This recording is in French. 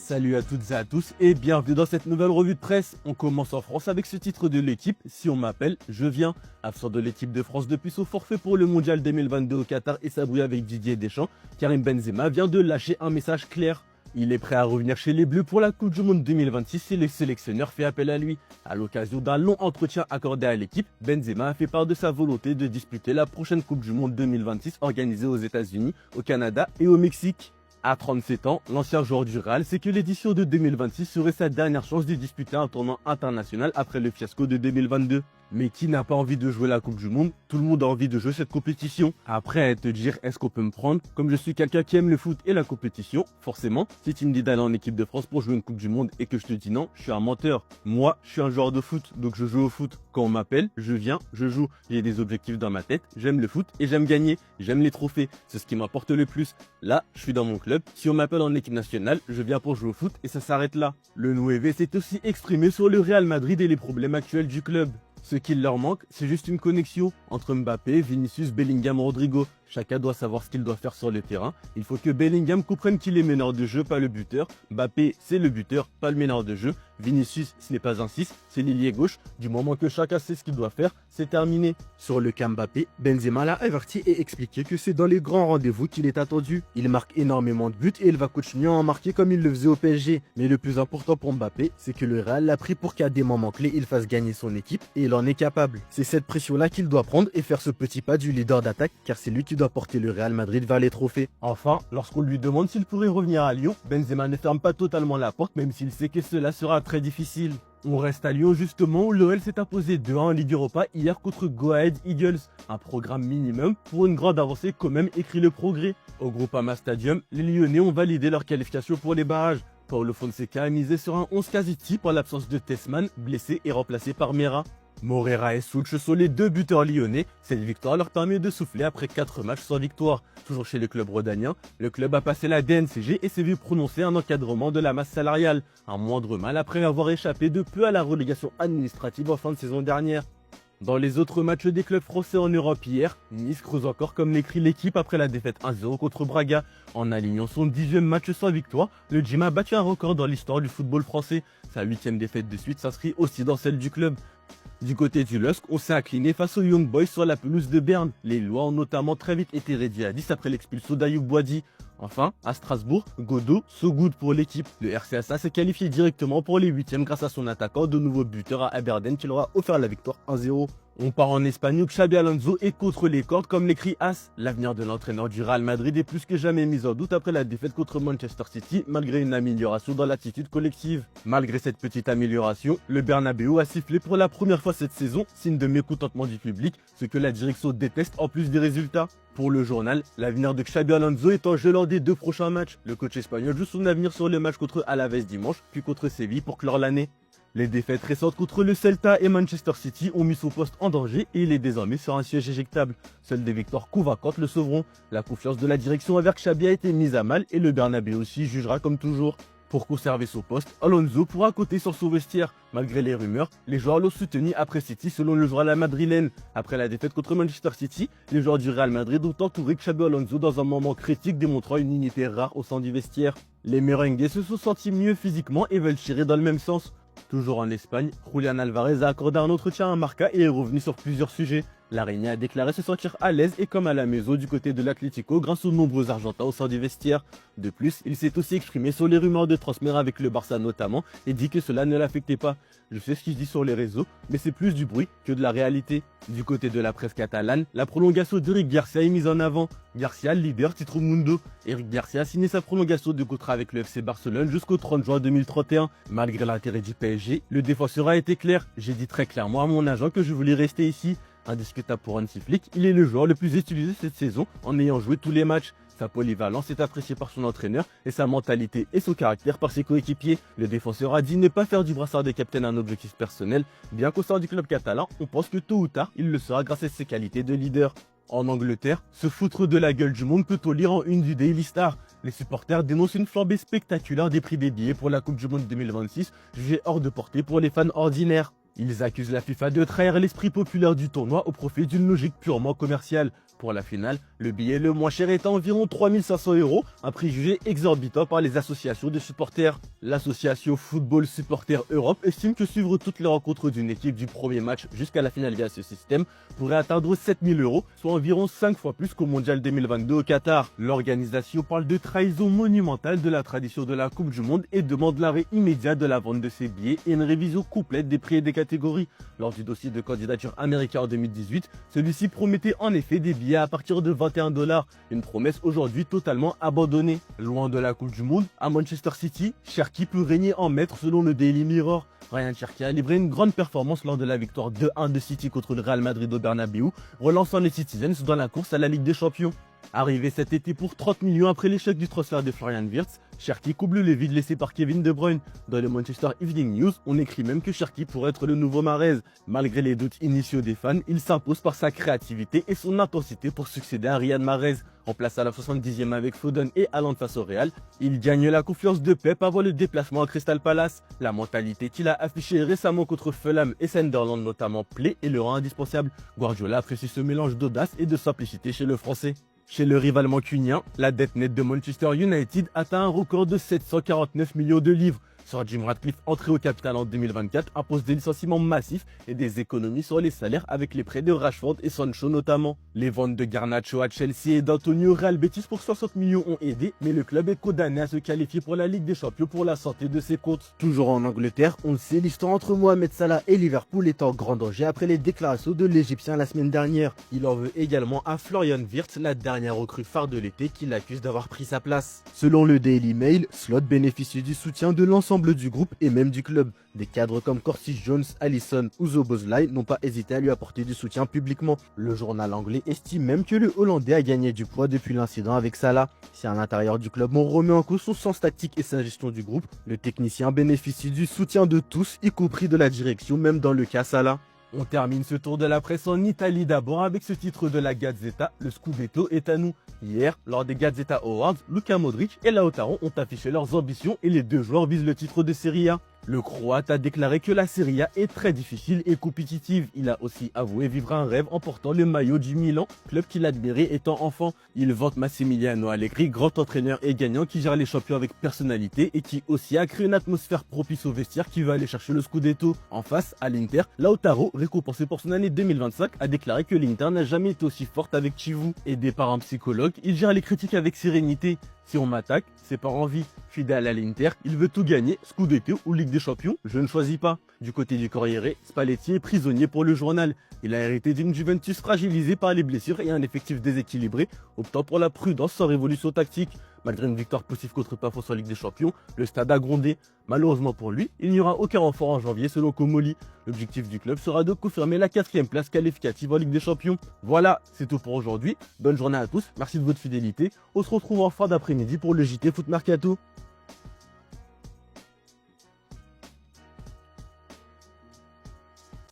Salut à toutes et à tous et bienvenue dans cette nouvelle revue de presse. On commence en France avec ce titre de l'équipe, si on m'appelle, je viens. Absent de l'équipe de France depuis son forfait pour le mondial 2022 au Qatar et sa brouille avec Didier Deschamps, Karim Benzema vient de lâcher un message clair. Il est prêt à revenir chez les Bleus pour la Coupe du Monde 2026 et le sélectionneur fait appel à lui. À l'occasion d'un long entretien accordé à l'équipe, Benzema a fait part de sa volonté de disputer la prochaine Coupe du Monde 2026 organisée aux États-Unis, au Canada et au Mexique. À 37 ans, l'ancien joueur du Real sait que l'édition de 2026 serait sa dernière chance de disputer un tournoi international après le fiasco de 2022. Mais qui n'a pas envie de jouer la Coupe du Monde? Tout le monde a envie de jouer cette compétition. Après, te dire est-ce qu'on peut me prendre? Comme je suis quelqu'un qui aime le foot et la compétition, forcément, si tu me dis d'aller en équipe de France pour jouer une Coupe du Monde et que je te dis non, je suis un menteur. Moi, je suis un joueur de foot, donc je joue au foot. Quand on m'appelle, je viens, je joue. J'ai des objectifs dans ma tête, j'aime le foot et j'aime gagner. J'aime les trophées, c'est ce qui m'apporte le plus. Là, je suis dans mon club. Si on m'appelle en équipe nationale, je viens pour jouer au foot et ça s'arrête là. Le 9 s'est aussi exprimé sur le Real Madrid et les problèmes actuels du club. Ce qu'il leur manque, c'est juste une connexion entre Mbappé, Vinicius, Bellingham, Rodrigo. Chacun doit savoir ce qu'il doit faire sur le terrain. Il faut que Bellingham comprenne qu'il est meneur de jeu, pas le buteur. Mbappé, c'est le buteur, pas le meneur de jeu. Vinicius, ce n'est pas un 6, c'est l'ailier gauche. Du moment que chacun sait ce qu'il doit faire, c'est terminé. Sur le cas Mbappé, Benzema l'a averti et expliqué que c'est dans les grands rendez-vous qu'il est attendu. Il marque énormément de buts et il va continuer à en marquer comme il le faisait au PSG. Mais le plus important pour Mbappé, c'est que le Real l'a pris pour qu'à des moments clés, il fasse gagner son équipe et il en est capable. C'est cette pression-là qu'il doit prendre et faire ce petit pas du leader d'attaque car c'est lui qui doit porter le Real Madrid vers les trophées. Enfin, lorsqu'on lui demande s'il pourrait revenir à Lyon, Benzema ne ferme pas totalement la porte même s'il sait que cela sera très difficile. On reste à Lyon justement où l'OL s'est imposé 2-1 en Ligue Europa hier contre Go Ahead Eagles. Un programme minimum pour une grande avancée quand même, écrit le progrès. Au Groupama Stadium, les Lyonnais ont validé leur qualification pour les barrages. Paulo Fonseca a misé sur un 11 quasi type par l'absence de Tessman, blessé et remplacé par Mera. Morera et Souch sont les deux buteurs lyonnais. Cette victoire leur permet de souffler après 4 matchs sans victoire. Toujours chez le club rhodanien, le club a passé la DNCG et s'est vu prononcer un encadrement de la masse salariale. Un moindre mal après avoir échappé de peu à la relégation administrative en fin de saison dernière. Dans les autres matchs des clubs français en Europe hier, Nice creuse encore comme l'écrit l'équipe après la défaite 1-0 contre Braga. En alignant son 10e match sans victoire, le Gym a battu un record dans l'histoire du football français. Sa 8e défaite de suite s'inscrit aussi dans celle du club. Du côté du LOSC, on s'est incliné face aux Young Boys sur la pelouse de Berne. Les Lois ont notamment très vite été réduits à 10 après l'expulsion d'Ayoub Boadi. Enfin, à Strasbourg, Godot, so good pour l'équipe. Le RCSA s'est qualifié directement pour les 8e grâce à son attaquant, de nouveau buteur à Aberdeen qui leur a offert la victoire 1-0. On part en Espagne où Xabi Alonso est contre les cordes comme l'écrit As. L'avenir de l'entraîneur du Real Madrid est plus que jamais mis en doute après la défaite contre Manchester City malgré une amélioration dans l'attitude collective. Malgré cette petite amélioration, le Bernabéu a sifflé pour la première fois cette saison, signe de mécontentement du public, ce que la direction déteste en plus des résultats. Pour le journal, l'avenir de Xabi Alonso est en jeu lors des 2 prochains matchs. Le coach espagnol joue son avenir sur le match contre Alaves dimanche, puis contre Séville pour clore l'année. Les défaites récentes contre le Celta et Manchester City ont mis son poste en danger et il est désormais sur un siège éjectable. Seules des victoires convaincantes le sauveront. La confiance de la direction envers Xabi a été mise à mal et le Bernabéu aussi jugera comme toujours. Pour conserver son poste, Alonso pourra compter sur son vestiaire. Malgré les rumeurs, les joueurs l'ont soutenu après City selon le journal madrilène. Après la défaite contre Manchester City, les joueurs du Real Madrid ont entouré Xabi Alonso dans un moment critique démontrant une unité rare au sein du vestiaire. Les merengues se sont sentis mieux physiquement et veulent tirer dans le même sens. Toujours en Espagne, Julian Alvarez a accordé un entretien à Marca et est revenu sur plusieurs sujets. L'Arena a déclaré se sentir à l'aise et comme à la maison du côté de l'Atlético grâce aux nombreux Argentins au sein du vestiaire. De plus, il s'est aussi exprimé sur les rumeurs de transfert avec le Barça notamment et dit que cela ne l'affectait pas. Je sais ce qu'il dit sur les réseaux, mais c'est plus du bruit que de la réalité. Du côté de la presse catalane, la prolongation d'Eric Garcia est mise en avant. Garcia, leader titre Mundo. Eric Garcia a signé sa prolongation de contrat avec le FC Barcelone jusqu'au 30 juin 2031. Malgré l'intérêt du PSG, le défenseur a été clair. J'ai dit très clairement à mon agent que je voulais rester ici. Indiscutable pour Hansi Flick, il est le joueur le plus utilisé cette saison en ayant joué tous les matchs. Sa polyvalence est appréciée par son entraîneur et sa mentalité et son caractère par ses coéquipiers. Le défenseur a dit ne pas faire du brassard de capitaine un objectif personnel, bien qu'au sein du club catalan, on pense que tôt ou tard, il le sera grâce à ses qualités de leader. En Angleterre, se foutre de la gueule du monde peut-on lire en une du Daily Star. Les supporters dénoncent une flambée spectaculaire des prix des billets pour la Coupe du Monde 2026, jugée hors de portée pour les fans ordinaires. Ils accusent la FIFA de trahir l'esprit populaire du tournoi au profit d'une logique purement commerciale. Pour la finale, le billet le moins cher est à environ 3500 €, un prix jugé exorbitant par les associations de supporters. L'association Football Supporters Europe estime que suivre toutes les rencontres d'une équipe du premier match jusqu'à la finale via ce système pourrait atteindre 7000 €, soit environ 5 fois plus qu'au Mondial 2022 au Qatar. L'organisation parle de trahison monumentale de la tradition de la Coupe du Monde et demande l'arrêt immédiat de la vente de ces billets et une révision complète des prix et des catégories. Lors du dossier de candidature américain en 2018, celui-ci promettait en effet des billets à partir de 21 $, une promesse aujourd'hui totalement abandonnée. Loin de la Coupe du Monde, à Manchester City, Cherki peut régner en maître selon le Daily Mirror. Ryan Cherki a livré une grande performance lors de la victoire 2-1 de City contre le Real Madrid au Bernabéu, relançant les Citizens dans la course à la Ligue des Champions. Arrivé cet été pour 30 millions après l'échec du transfert de Florian Wirtz, Cherki comble le vide laissé par Kevin De Bruyne. Dans le Manchester Evening News, on écrit même que Cherki pourrait être le nouveau Mahrez. Malgré les doutes initiaux des fans, il s'impose par sa créativité et son intensité pour succéder à Riyad Mahrez. En place à la 70e avec Foden et Haaland face au Real, il gagne la confiance de Pep avant le déplacement à Crystal Palace. La mentalité qu'il a affichée récemment contre Fulham et Sunderland notamment plaît et le rend indispensable. Guardiola apprécie ce mélange d'audace et de simplicité chez le Français. Chez le rival mancunien, la dette nette de Manchester United atteint un record de 749 millions de livres. Sir Jim Ratcliffe, entré au capital en 2024, impose des licenciements massifs et des économies sur les salaires avec les prêts de Rashford et Sancho notamment. Les ventes de Garnacho à Chelsea et d'Antonio Real Betis pour 60 millions ont aidé, mais le club est condamné à se qualifier pour la Ligue des Champions pour la santé de ses comptes. Toujours en Angleterre, on le sait, l'histoire entre Mohamed Salah et Liverpool est en grand danger après les déclarations de l'Égyptien la semaine dernière. Il en veut également à Florian Wirtz, la dernière recrue phare de l'été, qui l'accuse d'avoir pris sa place. Selon le Daily Mail, Slot bénéficie du soutien de l'ensemble du groupe et même du club. Des cadres comme Curtis Jones, Alisson ou Szoboszlai n'ont pas hésité à lui apporter du soutien publiquement. Le journal anglais estime même que le Hollandais a gagné du poids depuis l'incident avec Salah. Si à l'intérieur du club on remet en cause son sens tactique et sa gestion du groupe, le technicien bénéficie du soutien de tous, y compris de la direction, même dans le cas Salah. On termine ce tour de la presse en Italie d'abord avec ce titre de la Gazzetta, le Scudetto est à nous. Hier, lors des Gazzetta Awards, Luka Modric et Lautaro ont affiché leurs ambitions et les deux joueurs visent le titre de Serie A. Le Croate a déclaré que la Serie A est très difficile et compétitive. Il a aussi avoué vivre un rêve en portant le maillot du Milan, club qu'il admirait étant enfant. Il vante Massimiliano Allegri, grand entraîneur et gagnant qui gère les champions avec personnalité et qui aussi a créé une atmosphère propice au vestiaire qui veut aller chercher le Scudetto. En face, à l'Inter, Lautaro, récompensé pour son année 2025, a déclaré que l'Inter n'a jamais été aussi forte avec Chivu. Aidé par un psychologue, il gère les critiques avec sérénité. Si on m'attaque, c'est par envie. Fidèle à l'Inter, il veut tout gagner, Scudetto ou Ligue des Champions, je ne choisis pas. Du côté du Corriere, Spalletti est prisonnier pour le journal. Il a hérité d'une Juventus fragilisée par les blessures et un effectif déséquilibré, optant pour la prudence sans révolution tactique. Malgré une victoire poussive contre Pafos en Ligue des Champions, le stade a grondé. Malheureusement pour lui, il n'y aura aucun renfort en janvier selon Comoli. L'objectif du club sera de confirmer la 4e place qualificative en Ligue des Champions. Voilà, c'est tout pour aujourd'hui. Bonne journée à tous, merci de votre fidélité. On se retrouve en fin d'après-midi pour le JT Foot Mercato.